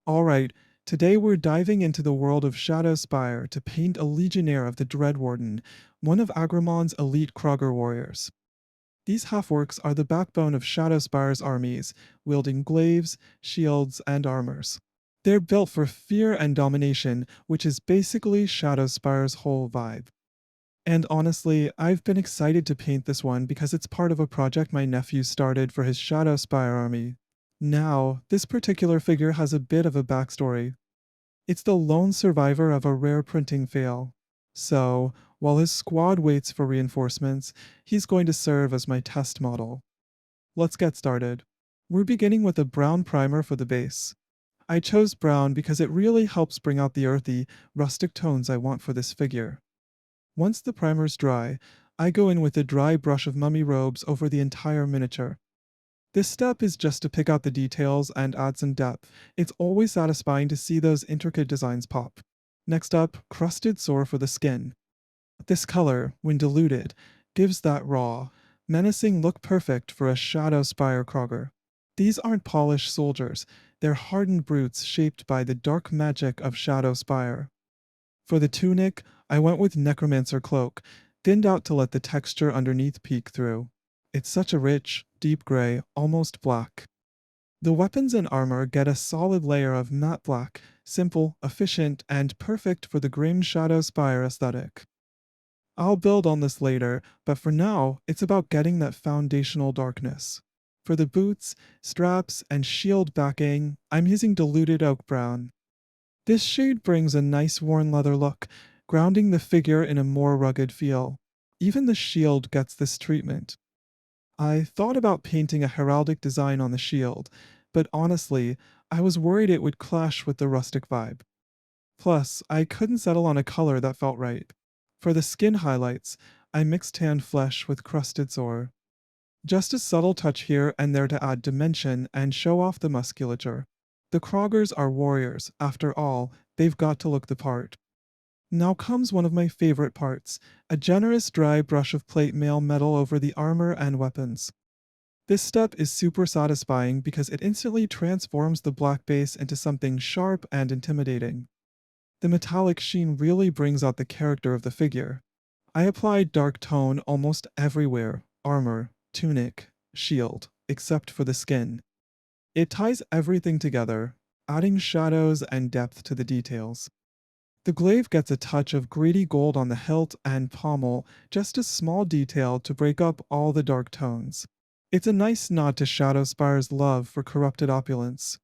Alright, today we're diving into the world of Shadowspire to paint a Legionnaire of the Dread Warden, one of Agramon's elite Kragar warriors. These half-orcs are the backbone of Shadowspire's armies, wielding glaives, shields, and armors. They're built for fear and domination, which is basically Shadowspire's whole vibe. And honestly, I've been excited to paint this one because it's part of a project my nephew started for his Shadowspire army. Now, this particular figure has a bit of a backstory. It's the lone survivor of a rare printing fail. So, while his squad waits for reinforcements, he's going to serve as my test model. Let's get started. We're beginning with a brown primer for the base. I chose brown because it really helps bring out the earthy, rustic tones I want for this figure. Once the primer's dry, I go in with a dry brush of mummy robes over the entire miniature. This step is just to pick out the details and add some depth. It's always satisfying to see those intricate designs pop. Next up, crusted sore for the skin. This color, when diluted, gives that raw, menacing look perfect for a Shadowspire Kragar. These aren't polished soldiers, they're hardened brutes shaped by the dark magic of Shadowspire. For the tunic, I went with Necromancer Cloak, thinned out to let the texture underneath peek through. It's such a rich, deep gray, almost black. The weapons and armor get a solid layer of matte black, simple, efficient, and perfect for the grim Shadowspire aesthetic. I'll build on this later, but for now, it's about getting that foundational darkness. For the boots, straps, and shield backing, I'm using diluted oak brown. This shade brings a nice worn leather look, grounding the figure in a more rugged feel. Even the shield gets this treatment. I thought about painting a heraldic design on the shield, but honestly, I was worried it would clash with the rustic vibe. Plus, I couldn't settle on a color that felt right. For the skin highlights, I mixed tanned flesh with crusted sore. Just a subtle touch here and there to add dimension and show off the musculature. The Kragars are warriors, after all, they've got to look the part. Now comes one of my favorite parts, a generous dry brush of plate mail metal over the armor and weapons. This step is super satisfying because it instantly transforms the black base into something sharp and intimidating. The metallic sheen really brings out the character of the figure. I applied dark tone almost everywhere, armor, tunic, shield, except for the skin. It ties everything together, adding shadows and depth to the details. The glaive gets a touch of greedy gold on the hilt and pommel, just a small detail to break up all the dark tones. It's a nice nod to Shadowspire's love for corrupted opulence.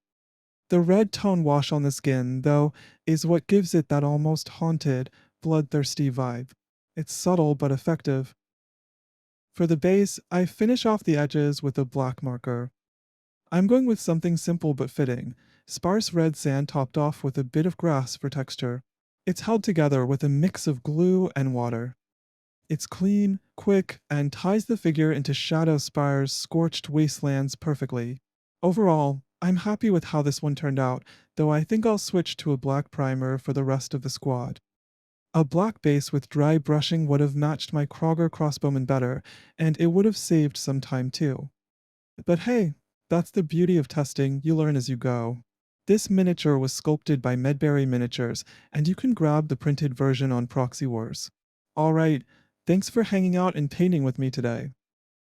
The red tone wash on the skin, though, is what gives it that almost haunted, bloodthirsty vibe. It's subtle but effective. For the base, I finish off the edges with a black marker. I'm going with something simple but fitting, sparse red sand topped off with a bit of grass for texture. It's held together with a mix of glue and water. It's clean, quick, and ties the figure into Shadowspire's scorched wastelands perfectly. Overall, I'm happy with how this one turned out, though I think I'll switch to a black primer for the rest of the squad. A black base with dry brushing would have matched my Kragar crossbowman better, and it would have saved some time too. But hey, that's the beauty of testing, you learn as you go. This miniature was sculpted by Medbury Miniatures, and you can grab the printed version on Proxywars. Alright, thanks for hanging out and painting with me today.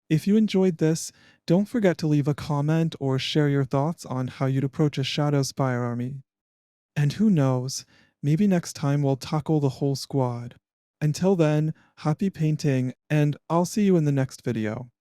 If you enjoyed this, don't forget to leave a comment or share your thoughts on how you'd approach a Shadowspire army. And who knows, maybe next time we'll tackle the whole squad. Until then, happy painting, and I'll see you in the next video.